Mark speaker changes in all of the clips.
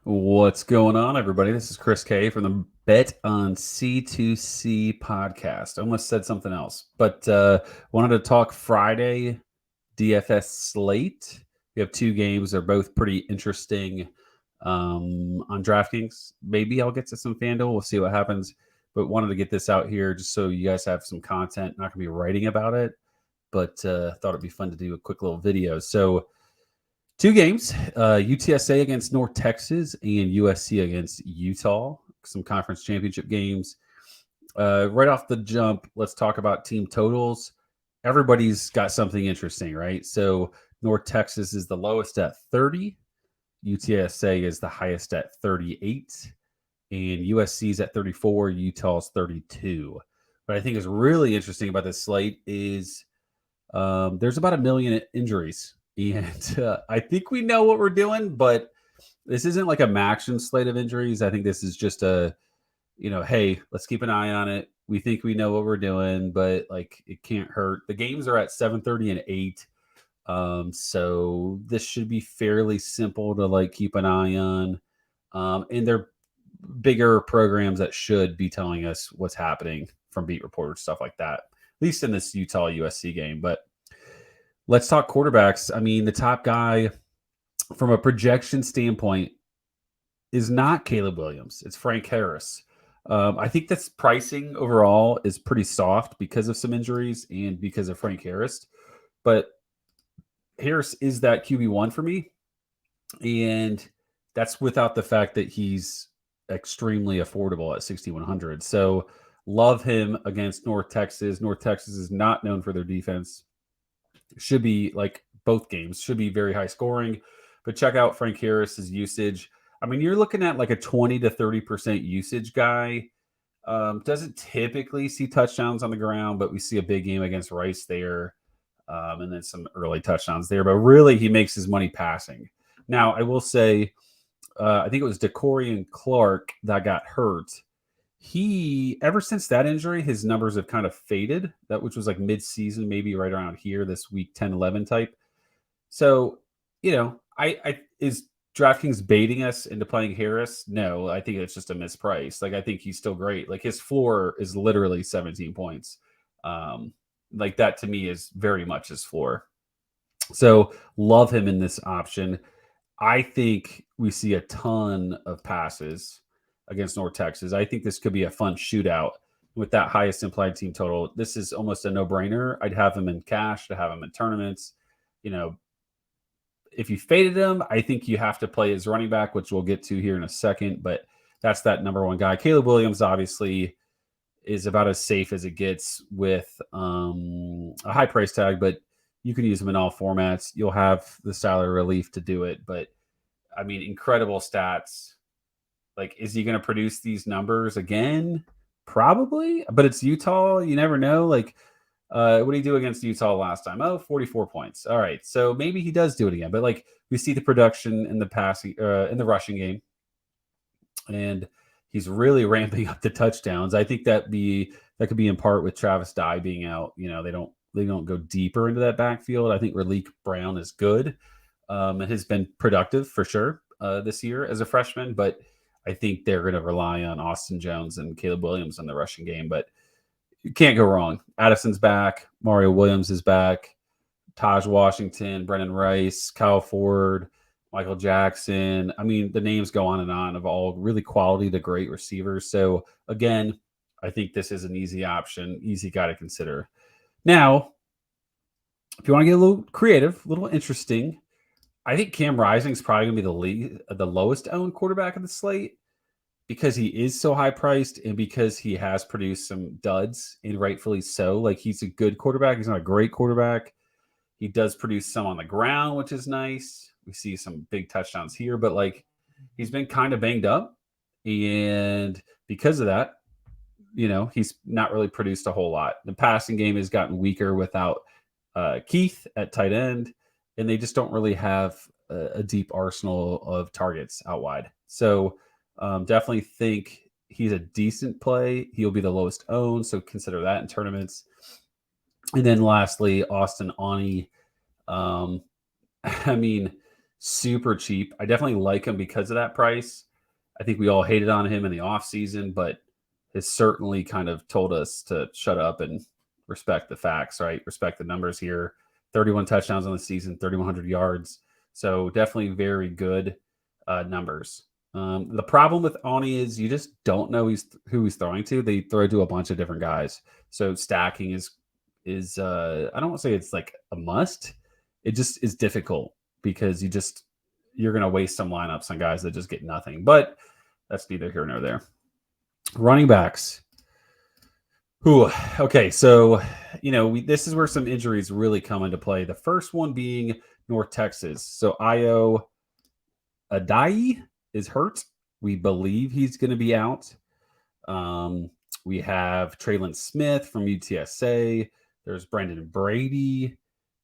Speaker 1: What's going on, everybody? This is Chris K from the Bet on C2C podcast. I almost said something else, but wanted to talk Friday DFS slate. We have two games. They're both pretty interesting on DraftKings. Maybe I'll get to some FanDuel. We'll see what happens. But wanted to get this out here just so you guys have some content. Not going to be writing about it, but thought it'd be fun to do a quick little video. So two games, UTSA against North Texas and USC against Utah, some conference championship games. Right off the jump, let's talk about team totals. Everybody's got something interesting, right? So North Texas is the lowest at 30. UTSA is the highest at 38. And USC is at 34. Utah's 32. What I think is really interesting about this slate is there's about 1 million injuries. And I think we know what we're doing, but this isn't like a Maxion slate of injuries. I think this is just a, hey, let's keep an eye on it. We think we know what we're doing, but like it can't hurt. The games are at 7:30 and 8. So this should be fairly simple to like keep an eye on. And they're bigger programs that should be telling us what's happening from beat reporters, stuff like that, at least in this Utah USC game. But let's talk quarterbacks. I mean, the top guy from a projection standpoint is not Caleb Williams. It's Frank Harris. I think this pricing overall is pretty soft because of some injuries and because of Frank Harris. But Harris is that QB1 for me. And that's without the fact that he's extremely affordable at 6,100. So love him against North Texas. North Texas is not known for their defense. Should be like both games, should be very high scoring. But check out Frank Harris's usage. I mean, you're looking at like a 20 to 30% usage guy. Doesn't typically see touchdowns on the ground, but we see a big game against Rice there. And then some early touchdowns there. But really, he makes his money passing. Now, I will say, I think it was DeCorian Clark that got hurt. He, ever since that injury, his numbers have kind of faded. That which was like mid-season, maybe right around here, this week 10, 11 type. So, I is DraftKings baiting us into playing Harris? No, I think it's just a misprice. Like I think he's still great. Like his floor is literally 17 points. Like that to me is very much his floor. So love him in this option. I think we see a ton of passes against North Texas. I think this could be a fun shootout with that highest implied team total. This is almost a no-brainer. I'd have him in cash to have him in tournaments. If you faded him, I think you have to play his running back, which we'll get to here in a second, but that's that number one guy. Caleb Williams obviously is about as safe as it gets with a high price tag, but you can use him in all formats. You'll have the salary relief to do it, but I mean, incredible stats. Like, is he going to produce these numbers again? Probably, but it's Utah. You never know. Like, what did he do against Utah last time? 44 points. All right. So maybe he does do it again, but like we see the production in the passing, in the rushing game, and he's really ramping up the touchdowns. I think that could be in part with Travis Dye being out. They don't go deeper into that backfield. I think Raleek Brown is good. It has been productive for sure this year as a freshman, but I think they're going to rely on Austin Jones and Caleb Williams in the rushing game. But you can't go wrong. Addison's back. Mario Williams is back. Taj Washington, Brennan Rice, Kyle Ford, Michael Jackson. I mean, the names go on and on of all really quality to great receivers. So, again, I think this is an easy option, easy guy to consider. Now, if you want to get a little creative, a little interesting, I think Cam Rising is probably going to be the lowest owned quarterback of the slate because he is so high priced and because he has produced some duds, and rightfully so. Like, he's a good quarterback. He's not a great quarterback. He does produce some on the ground, which is nice. We see some big touchdowns here, but like he's been kind of banged up. And because of that, he's not really produced a whole lot. The passing game has gotten weaker without Keith at tight end, and they just don't really have a deep arsenal of targets out wide. So definitely think he's a decent play. He'll be the lowest owned, so consider that in tournaments. And then lastly, Austin Aune. I mean, super cheap. I definitely like him because of that price. I think we all hated on him in the offseason, but has certainly kind of told us to shut up and respect the facts, right? Respect the numbers here. 31 touchdowns on the season, 3,100 yards. So definitely very good numbers. The problem with Oni is you just don't know who he's throwing to. They throw to a bunch of different guys. So stacking is I don't want to say it's like a must. It just is difficult because you're going to waste some lineups on guys that just get nothing. But that's neither here nor there. Running backs. Ooh, okay, so this is where some injuries really come into play. The first one being North Texas. So Io Adai is hurt. We believe he's going to be out. We have Traylon Smith from UTSA. There's Brendan Brady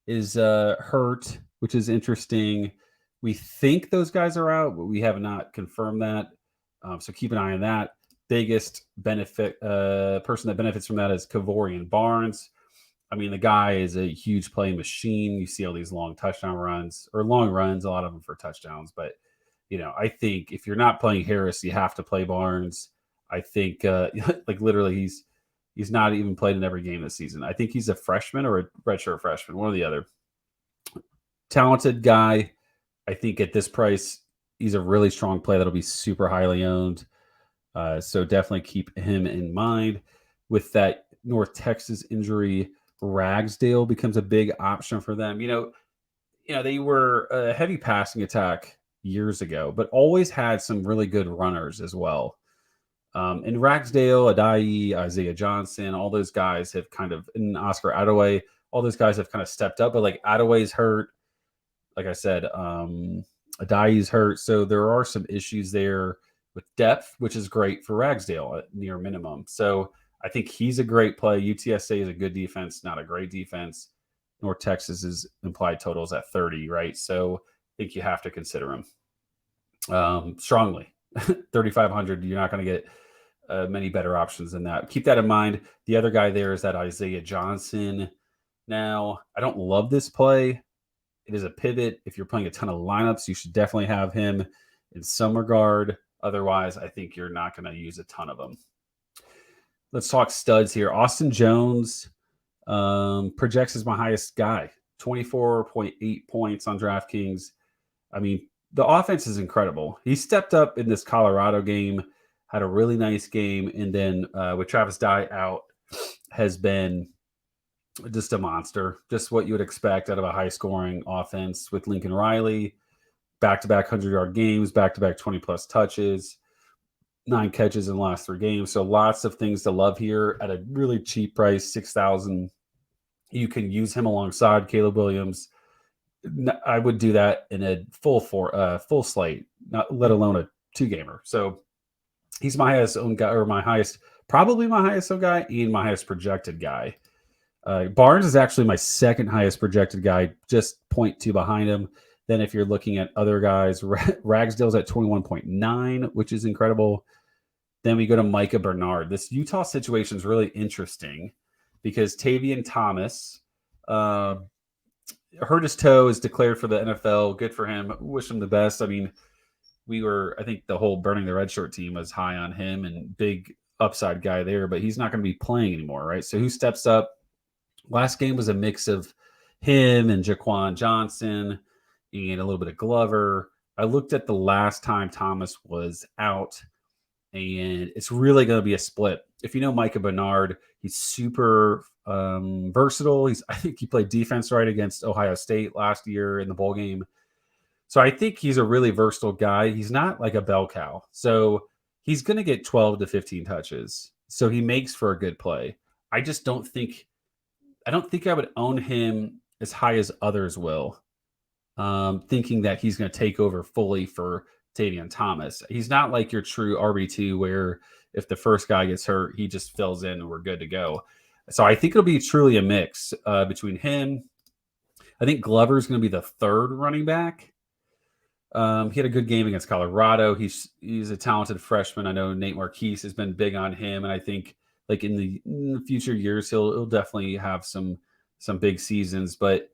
Speaker 1: is hurt, which is interesting. We think those guys are out, but we have not confirmed that. So keep an eye on that. Biggest benefit person that benefits from that is Kavorian Barnes. I mean, the guy is a huge play machine. You see all these long touchdown runs or long runs, a lot of them for touchdowns. But, I think if you're not playing Harris, you have to play Barnes. I think like literally he's not even played in every game this season. I think he's a freshman or a redshirt freshman, one or the other. Talented guy. I think at this price, he's a really strong play that'll be super highly owned. So definitely keep him in mind. With that North Texas injury, Ragsdale becomes a big option for them. They were a heavy passing attack years ago, but always had some really good runners as well. And Ragsdale, Adai, Isaiah Johnson, all those guys have kind of, and Oscar Adaway, all those guys have kind of stepped up. But like Adaway's hurt, like I said, Adai's hurt, so there are some issues there with depth, which is great for Ragsdale at near minimum. So I think he's a great play. UTSA is a good defense, not a great defense. North Texas's implied totals at 30, right? So I think you have to consider him strongly. 3,500, you're not going to get many better options than that. Keep that in mind. The other guy there is that Isaiah Johnson. Now, I don't love this play. It is a pivot. If you're playing a ton of lineups, you should definitely have him in some regard. Otherwise, I think you're not going to use a ton of them. Let's talk studs here. Austin Jones projects as my highest guy, 24.8 points on DraftKings. I mean, the offense is incredible. He stepped up in this Colorado game, had a really nice game, and then with Travis Dye out, has been just a monster. Just what you would expect out of a high-scoring offense with Lincoln Riley. Back-to-back 100-yard games, back-to-back 20-plus touches, 9 catches in the last 3 games. So lots of things to love here at a really cheap price, $6,000. You can use him alongside Caleb Williams. I would do that in a full slate, not let alone a 2-gamer. So he's my highest owned guy, or probably my highest owned guy, and my highest projected guy. Barnes is actually my second highest projected guy, just 0.2 behind him. Then if you're looking at other guys, Ragsdale's at 21.9, which is incredible. Then we go to Micah Bernard. This Utah situation is really interesting because Tavion Thomas hurt his toe, is declared for the NFL. Good for him. Wish him the best. I mean, I think the whole Burning the Red Shirt team was high on him and big upside guy there, but he's not going to be playing anymore, right? So who steps up? Last game was a mix of him and Jaquan Johnson and a little bit of Glover. I looked at the last time Thomas was out, and it's really going to be a split. If you know Micah Bernard, he's super versatile. I think he played defense right against Ohio State last year in the bowl game. So I think he's a really versatile guy. He's not like a bell cow. So he's going to get 12 to 15 touches. So he makes for a good play. I don't think I would own him as high as others will, thinking that he's going to take over fully for Tavion Thomas. He's not like your true RB2 where if the first guy gets hurt, he just fills in and we're good to go. So I think it'll be truly a mix between him. I think Glover's going to be the third running back. He had a good game against Colorado. He's a talented freshman. I know Nate Marquise has been big on him, and I think like in the future years he'll definitely have some big seasons. But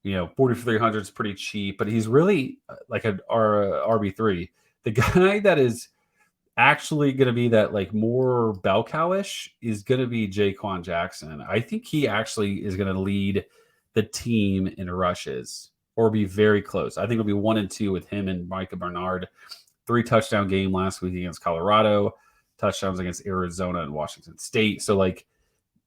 Speaker 1: 4,300 is pretty cheap, but he's really like an RB3. The guy that is actually going to be that like more bell cowish is going to be Jaquan Jackson. I think he actually is going to lead the team in rushes or be very close. I think it'll be 1 and 2 with him and Micah Bernard. 3 touchdown game last week against Colorado, touchdowns against Arizona and Washington State. So like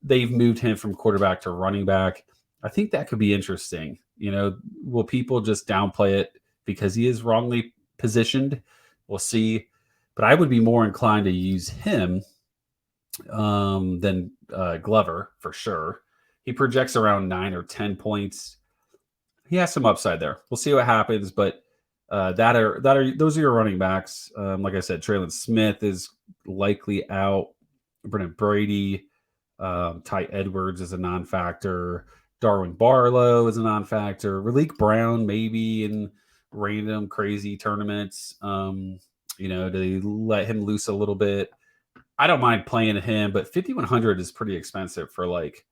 Speaker 1: they've moved him from quarterback to running back. I think that could be interesting. Will people just downplay it because he is wrongly positioned? We'll see. But I would be more inclined to use him than Glover for sure. He projects around 9 or 10 points. He has some upside there. We'll see what happens, but those are your running backs. Like I said, Traylon Smith is likely out. Brennan Brady, Ty Edwards is a non-factor. Darwin Barlow is a non-factor. Raleek Brown maybe in random crazy tournaments. Do they let him loose a little bit? I don't mind playing him, but 5,100 is pretty expensive for like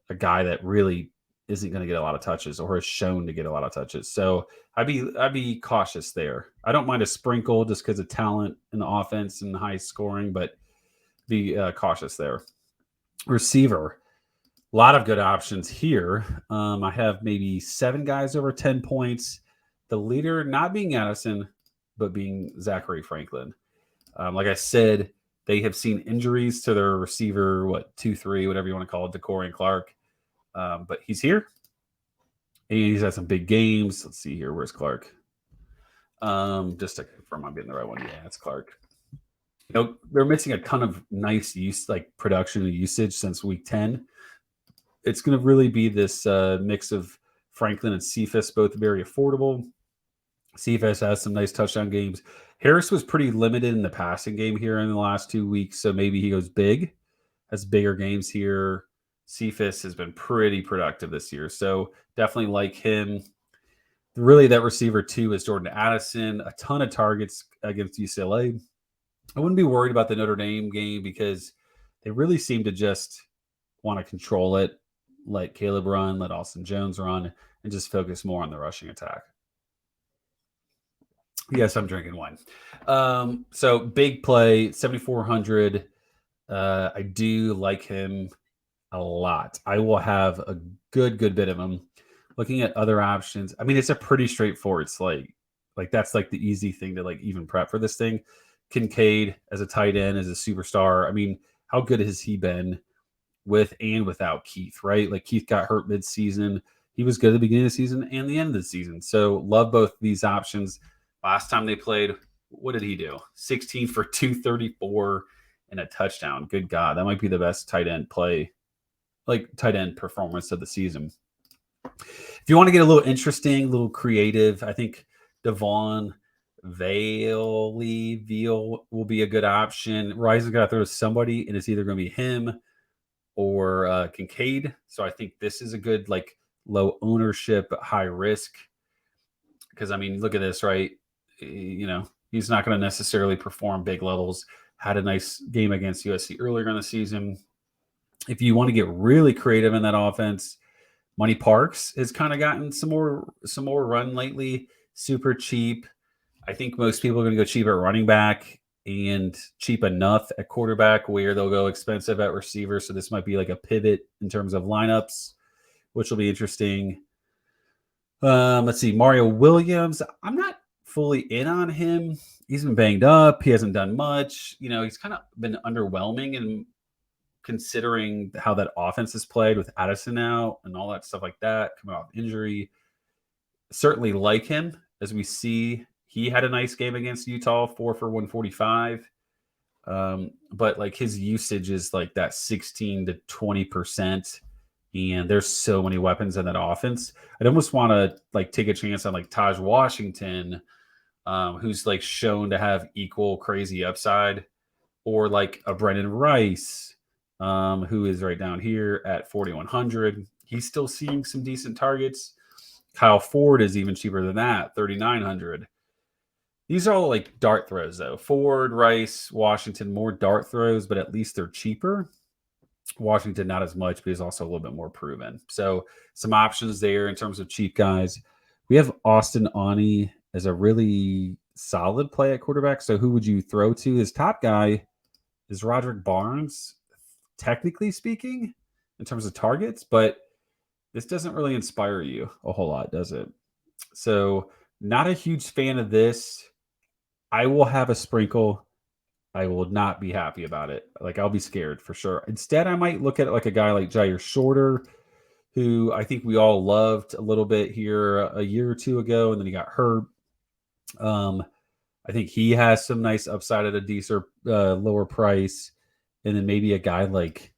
Speaker 1: a guy that really isn't going to get a lot of touches or is shown to get a lot of touches. So I'd be cautious there. I don't mind a sprinkle just because of talent in the offense and high scoring, but be cautious there. Receiver, a lot of good options here. I have maybe 7 guys over 10 points. The leader not being Addison, but being Zachary Franklin. Like I said, they have seen injuries to their receiver, 2-3, whatever you want to call it, DeCorian Clark. But he's here. And he's had some big games. Let's see here. Where's Clark? Just to confirm I'm getting the right one. Yeah, it's Clark. They're missing a ton of nice production and usage since week 10. It's going to really be this mix of Franklin and Cephas, both very affordable. Cephas has some nice touchdown games. Harris was pretty limited in the passing game here in the last 2 weeks, so maybe he goes big, has bigger games here. Cephas has been pretty productive this year, so definitely like him. Really, that receiver 2 is Jordan Addison. A ton of targets against UCLA. I wouldn't be worried about the Notre Dame game because they really seem to just want to control it, let Caleb run, let Austin Jones run, and just focus more on the rushing attack. Yes, I'm drinking wine. So big play, 7,400. I do like him a lot. I will have a good bit of him. Looking at other options, I mean, it's a pretty straightforward slate. Like that's like the easy thing to like even prep for this thing. Kincaid as a tight end, as a superstar. I mean, how good has he been with and without Keith, right? Like Keith got hurt mid-season. He was good at the beginning of the season and the end of the season. So love both these options. Last time they played, what did he do? 16 for 234 and a touchdown. Good God, that might be the best tight end play, like tight end performance of the season. If you want to get a little interesting, a little creative, I think Devon Veal will be a good option. Rising got to throw to somebody, and it's either going to be him or Kincaid. So I think this is a good like low ownership, high risk. Because I mean, look at this, right? He's not going to necessarily perform big levels. Had a nice game against USC earlier in the season. If you want to get really creative in that offense, Money Parks has kind of gotten some more run lately. Super cheap. I think most people are going to go cheap at running back and cheap enough at quarterback where they'll go expensive at receiver. So this might be like a pivot in terms of lineups, which will be interesting. Let's see. Mario Williams. I'm not fully in on him. He's been banged up. He hasn't done much. He's kind of been underwhelming and considering how that offense is played with Addison out and all that stuff like that, coming off injury. Certainly like him, as we see. He had a nice game against Utah, 4 for 145. But like his usage is like that 16 to 20%. And there's so many weapons in that offense. I'd almost want to like take a chance on like Taj Washington, who's like shown to have equal crazy upside, or like a Brendan Rice, who is right down here at 4,100. He's still seeing some decent targets. Kyle Ford is even cheaper than that, 3,900. These are all like dart throws, though. Ford, Rice, Washington, more dart throws, but at least they're cheaper. Washington, not as much, but he's also a little bit more proven. So some options there in terms of cheap guys. We have Austin Aune as a really solid play at quarterback. So who would you throw to? His top guy is Roderick Barnes, technically speaking, in terms of targets, but this doesn't really inspire you a whole lot, does it? So not a huge fan of this. I will have a sprinkle. I will not be happy about it. Like, I'll be scared for sure. Instead, I might look at like a guy like Jair Shorter, who I think we all loved a little bit here a year or two ago, and then he got hurt. I think he has some nice upside at a decent lower price. And then maybe a guy like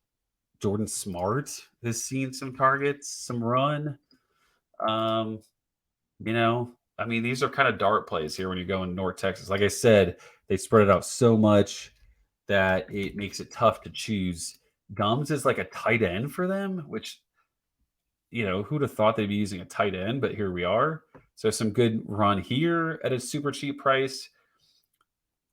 Speaker 1: Jordan Smart has seen some targets, some run. You know, I mean, these are kind of dart plays here when you go in North Texas. Like I said, they spread it out so much that it makes it tough to choose. Gums is like a tight end for them, which, who'd have thought they'd be using a tight end, but here we are. So some good run here at a super cheap price.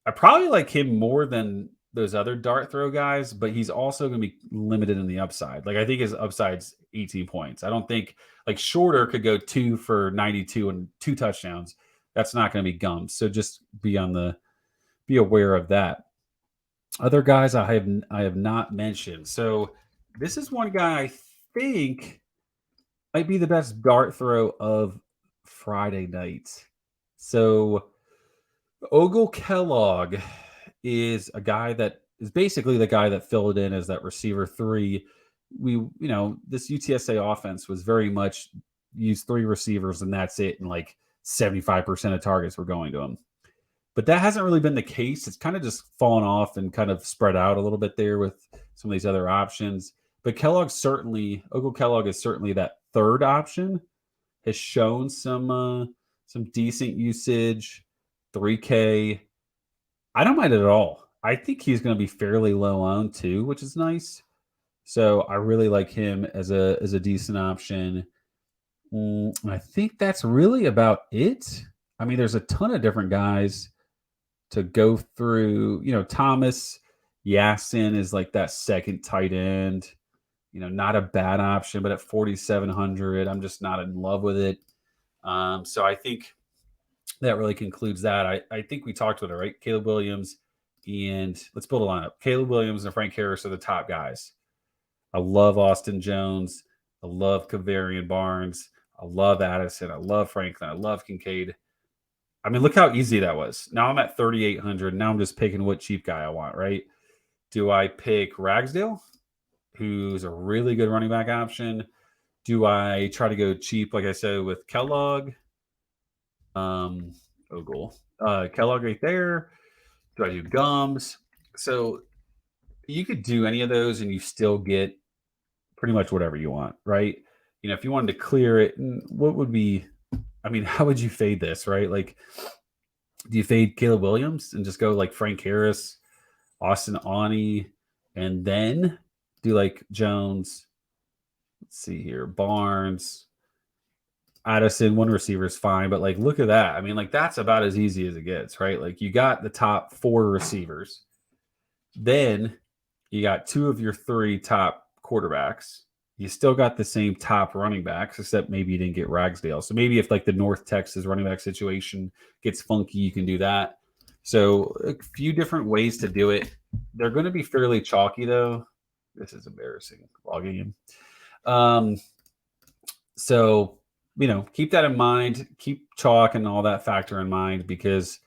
Speaker 1: I probably like him more than those other dart throw guys, but he's also going to be limited in the upside. Like, I think his upside's 18 points. I don't think like Shorter could go 2 for 92 and 2 touchdowns. That's not going to be Gums. So just be aware of that. Other guys I have not mentioned. So this is one guy I think might be the best dart throw of Friday night. So Ogle Kellogg is a guy that is basically the guy that filled in as that receiver 3. This UTSA offense was very much use 3 receivers and that's it. And like 75% of targets were going to him. But that hasn't really been the case. It's kind of just fallen off and kind of spread out a little bit there with some of these other options. But Ogle Kellogg is certainly that third option, has shown some decent usage, 3K. I don't mind it at all. I think he's going to be fairly low owned too, which is nice. So I really like him as a decent option. I think that's really about it. I mean, there's a ton of different guys to go through. Thomas Yasin is like that second tight end. Not a bad option, but at 4,700, I'm just not in love with it. So I think that really concludes that. I think we talked about it, right? Caleb Williams, and let's build a lineup. Caleb Williams and Frank Harris are the top guys. I love Austin Jones. I love Kavarian Barnes. I love Addison. I love Franklin. I love Kincaid. I mean, look how easy that was. Now I'm at 3,800. Now I'm just picking what cheap guy I want, right? Do I pick Ragsdale, who's a really good running back option? Do I try to go cheap, like I said, with Kellogg? Ogle. Kellogg right there. Do I do Gums? So you could do any of those and you still get pretty much whatever you want, right? If you wanted to clear it, what would be, how would you fade this, right? Like, do you fade Caleb Williams and just go like Frank Harris, Austin Aune, and then do like Jones? Let's see here. Barnes, Addison, one receiver is fine, but like, look at that. That's about as easy as it gets, right? Like, you got the top 4 receivers. Then you got 2 of your 3 top quarterbacks. You still got the same top running backs, except maybe you didn't get Ragsdale. So maybe if like the North Texas running back situation gets funky, you can do that. So a few different ways to do it. They're going to be fairly chalky though. This is embarrassing logging in. So, keep that in mind. Keep chalk and all that factor in mind because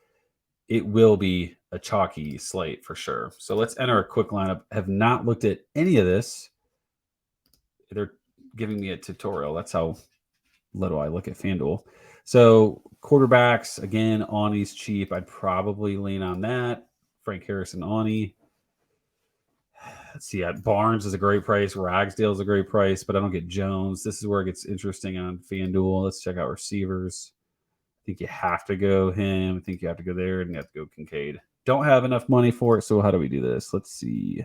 Speaker 1: it will be a chalky slate for sure. So let's enter a quick lineup. Have not looked at any of this. They're giving me a tutorial. That's how little I look at FanDuel. So quarterbacks, again, Aune's cheap. I'd probably lean on that. Frank Harris and Aune. Let's see. Barnes is a great price. Ragsdale is a great price, but I don't get Jones. This is where it gets interesting on FanDuel. Let's check out receivers. I think you have to go him. I think you have to go there, and you have to go Kincaid. Don't have enough money for it, so how do we do this? Let's see.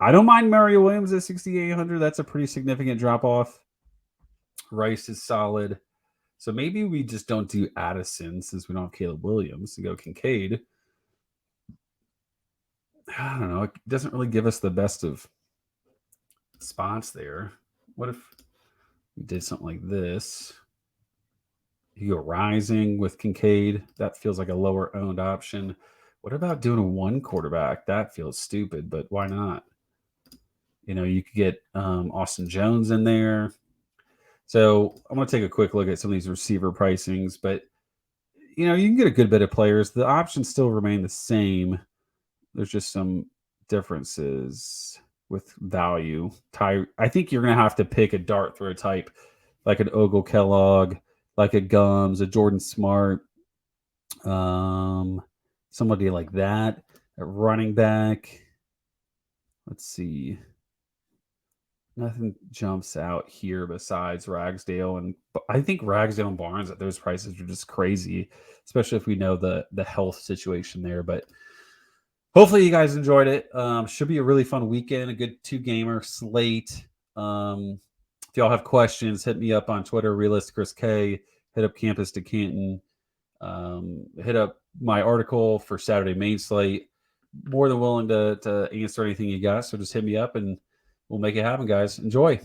Speaker 1: I don't mind Mario Williams at 6,800. That's a pretty significant drop-off. Rice is solid. So maybe we just don't do Addison since we don't have Caleb Williams and go Kincaid. I don't know. It doesn't really give us the best of spots there. What if we did something like this? You go Rising with Kincaid. That feels like a lower owned option. What about doing a one quarterback? That feels stupid, but why not? You could get Austin Jones in there. So I'm going to take a quick look at some of these receiver pricings, but you can get a good bit of players. The options still remain the same. There's just some differences with value. I think you're going to have to pick a dart throw type, like an Ogle Kellogg, like a Gums, a Jordan Smart, somebody like that. A running back. Let's see. Nothing jumps out here besides Ragsdale, and I think Ragsdale and Barnes at those prices are just crazy, especially if we know the health situation there. But hopefully you guys enjoyed it. Should be a really fun weekend, a good 2-gamer slate. If y'all have questions, hit me up on Twitter, Realist Chris K. Hit up Campus to Canton. Hit up my article for Saturday main slate. More than willing to answer anything you got. So just hit me up and we'll make it happen, guys. Enjoy.